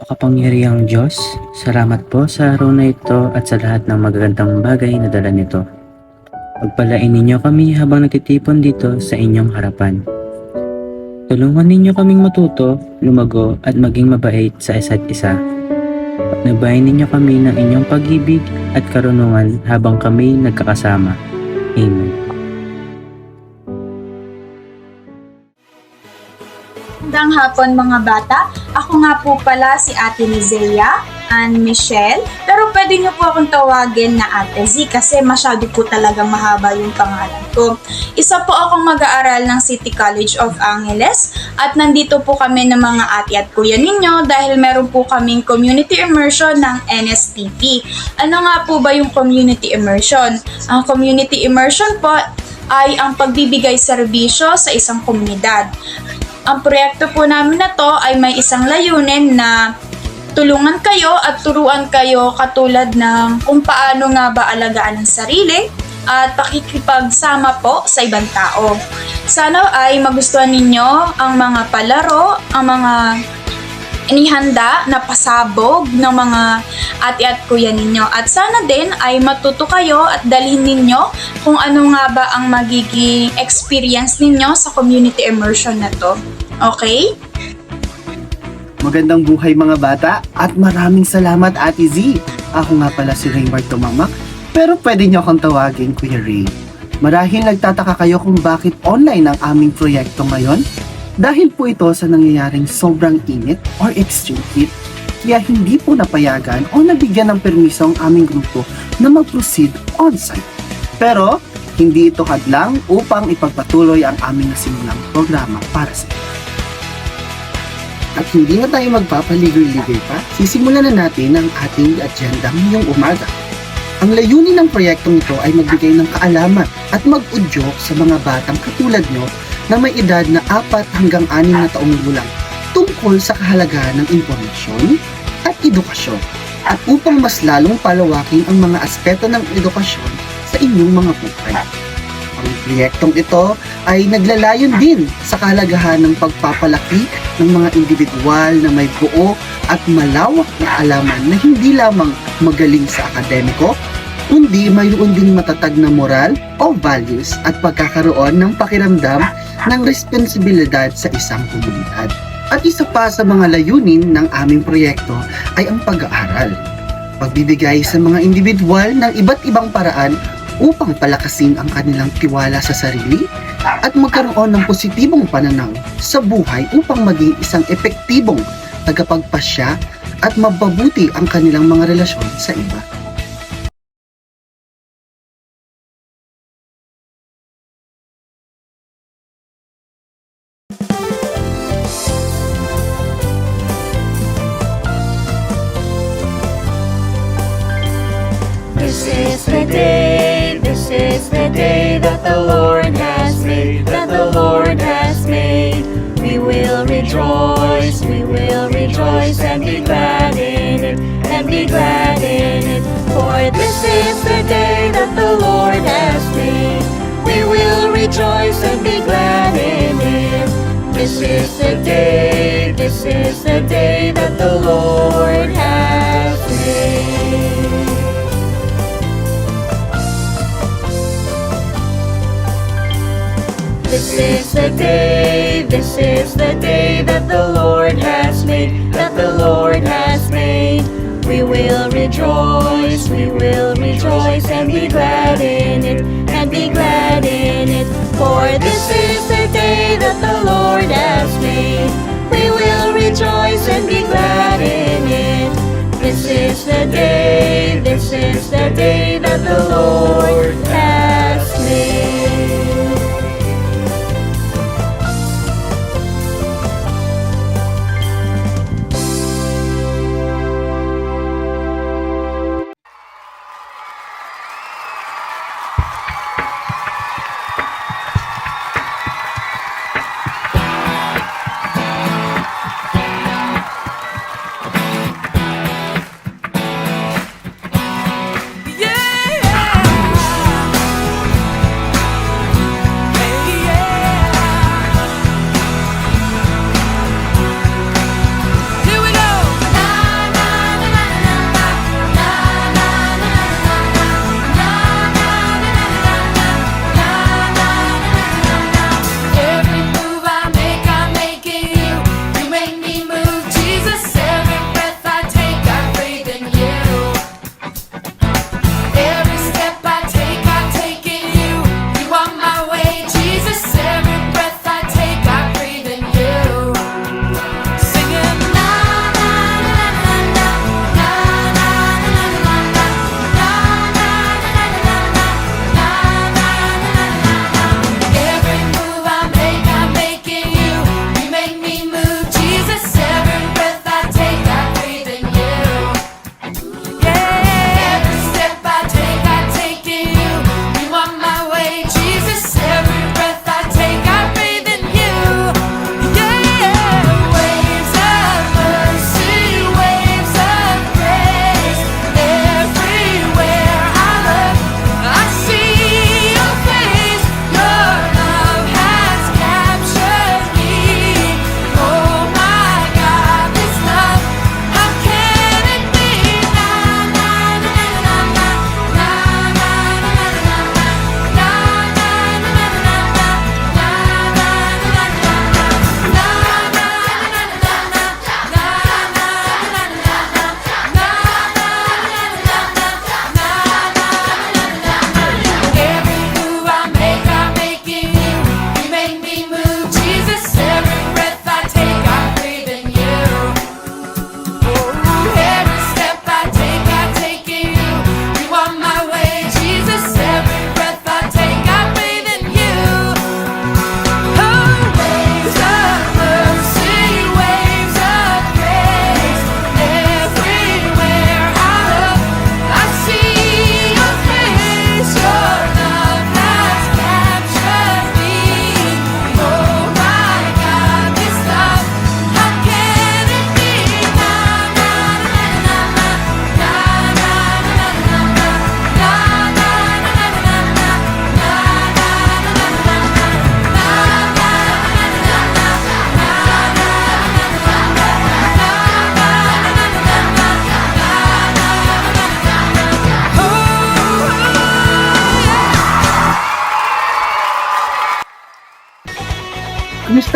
Makapangyarihang Diyos, salamat po sa araw na ito at sa lahat ng magagandang bagay na dala nito. Pagpalain ninyo kami habang nagtitipon dito sa inyong harapan. Tulungan ninyo kaming matuto, lumago at maging mabait sa isa't isa. Pagnabayan ninyo kami ng inyong pag-ibig at karunungan habang kami nagkakasama. Amen. Magandang hapon mga bata. Ako nga po pala si Ate Nizea and Michelle. Pero pwede niyo po akong tawagin na Ate Z kasi masyado po talagang mahaba yung pangalan ko. Isa po akong mag-aaral ng City College of Angeles at nandito po kami ng mga ate at kuya ninyo dahil meron po kaming community immersion ng NSTP. Ano nga po ba yung community immersion? Ang community immersion po ay ang pagbibigay serbisyo sa isang komunidad. Ang proyekto po namin na to ay may isang layunin na tulungan kayo at turuan kayo katulad ng kung paano nga ba alagaan ang sarili at pakikipagsama po sa ibang tao. Sana ay magustuhan ninyo ang mga palaro, ang mga inihanda na pasabog ng mga ate at kuya ninyo. At sana din ay matuto kayo at dalhin ninyo kung ano nga ba ang magiging experience ninyo sa community immersion na to. Okay? Magandang buhay mga bata at maraming salamat Ate Z. Ako nga pala si Raymar Tumamak pero pwede niyo akong tawagin Kuya Ray. Marahil nagtataka kayo kung bakit online ang aming proyekto ngayon. Dahil po ito sa nangyayaring sobrang init or extreme heat, kaya hindi po napayagan o nabigyan ng permiso ang aming grupo na mag-proceed on-site. Pero, hindi ito hadlang upang ipagpatuloy ang aming nasimulang programa para sa inyo. At hindi na tayo magpapaligoy-ligoy pa, sisimulan na natin ang ating agenda ngayong umaga. Ang layunin ng proyektong ito ay magbigay ng kaalaman at mag-udyok sa mga batang katulad nyo na may edad na 4 hanggang 6 na taong gulang tungkol sa kahalagahan ng impormasyon at edukasyon at upang mas lalong palawakin ang mga aspeto ng edukasyon sa inyong mga buhay. Ang proyektong ito ay naglalayon din sa kahalagahan ng pagpapalaki ng mga individual na may buo at malawak na alaman na hindi lamang magaling sa akademiko, kundi mayroon ding matatag na moral o values at pagkakaroon ng pakiramdam ng responsibilidad sa isang komunidad. At isa pa sa mga layunin ng aming proyekto ay ang pag-aaral. Pagbibigay sa mga individual ng iba't ibang paraan upang palakasin ang kanilang tiwala sa sarili at magkaroon ng positibong pananaw sa buhay upang maging isang epektibong tagapagpasya at mapabuti ang kanilang mga relasyon sa iba. This is the day that the Lord has made, that the Lord has made. We will rejoice and be glad in it, and be glad in it. For this is the day that the Lord has made. We will rejoice and be glad in it. This is the day that the Lord has made. This is the day that the Lord has made, that the Lord has made. We will rejoice and be glad in it, and be glad in it. For this is the day that the Lord has made. We will rejoice and be glad in it. This is the day that the Lord has made.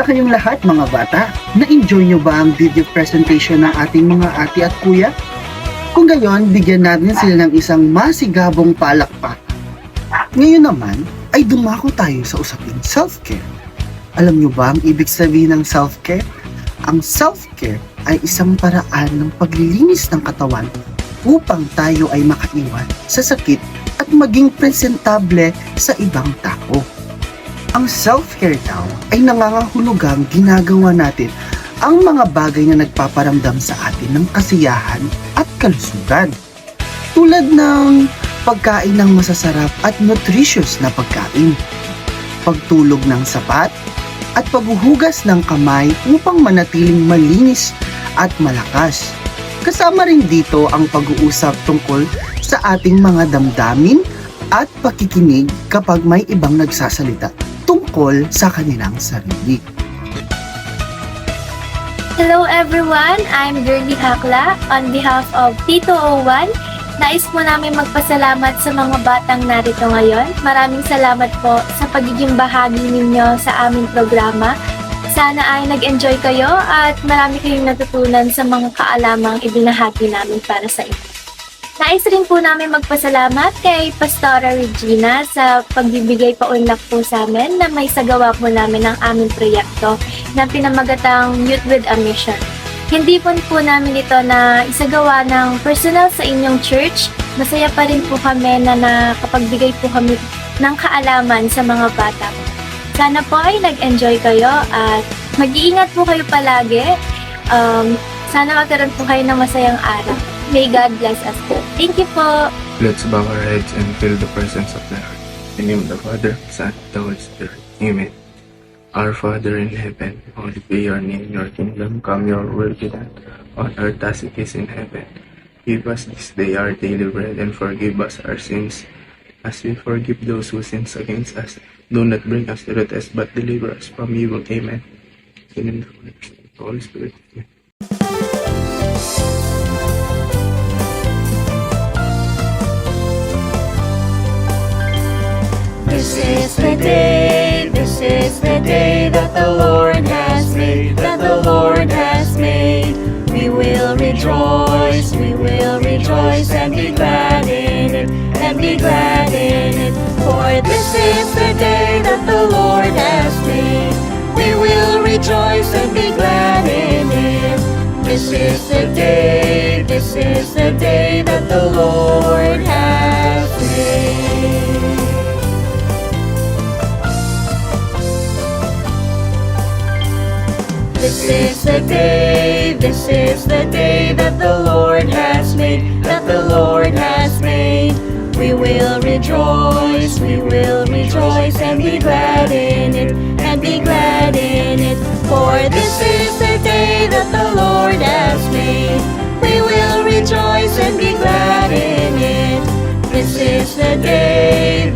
Kamusta kayong lahat mga bata? Na-enjoy nyo ba ang video presentation ng ating mga ate at kuya? Kung gayon, bigyan natin sila ng isang masigabong palakpak. Ngayon naman, ay dumako tayo sa usaping self-care. Alam nyo ba ang ibig sabihin ng self-care? Ang self-care ay isang paraan ng paglilinis ng katawan upang tayo ay makaiwan sa sakit at maging presentable sa ibang tao. Ang self-care daw ay nangangahulugang ginagawa natin ang mga bagay na nagpaparamdam sa atin ng kasiyahan at kalusugan. Tulad ng pagkain ng masasarap at nutritious na pagkain, pagtulog ng sapat, at paghuhugas ng kamay upang manatiling malinis at malakas. Kasama rin dito ang pag-uusap tungkol sa ating mga damdamin at pakikinig kapag may ibang nagsasalita tungkol sa kanilang sarili. Hello everyone, I'm Girlie Hakla. On behalf of Tito O1, nais po namin magpasalamat sa mga batang narito ngayon. Maraming salamat po sa pagiging bahagi ninyo sa aming programa. Sana ay nag-enjoy kayo at marami kayong natutunan sa mga kaalamang ibinahagi namin para sa inyo. Nais rin po namin magpasalamat kay Pastora Regina sa pagbibigay paunlak po sa amin na may sagawa po namin ang aming proyekto na pinamagatang Youth with a Mission. Hindi po namin ito na isagawa ng personal sa inyong church. Masaya pa rin po kami na nakapagbigay po kami ng kaalaman sa mga bata. Sana po ay nag-enjoy kayo at mag-iingat po kayo palagi. Sana magkaroon po kayo ng masayang araw. May God bless us po. Thank you po. Let's bow our heads and feel the presence of the Lord. In the name of the Father, Son, and the Holy Spirit. Amen. Our Father in heaven, holy be your name, your kingdom come, your will be done, on earth as it is in heaven. Give us this day our daily bread, and forgive us our sins, as we forgive those who sins against us. Do not bring us to the test, but deliver us from evil. Amen. In the name of the Father, Son, and the Holy Spirit. Amen. This is the day that the Lord has made, that the Lord has made. We will rejoice and be glad in it, and be glad in it. For this is the day that the Lord has made. We will rejoice and be glad in it. This is the day that the Lord has made. This is the day that the Lord has made, that the Lord has made. We will rejoice and be glad in it, and be glad in it. For this is the day that the Lord has made. We will rejoice and be glad in it. This is the day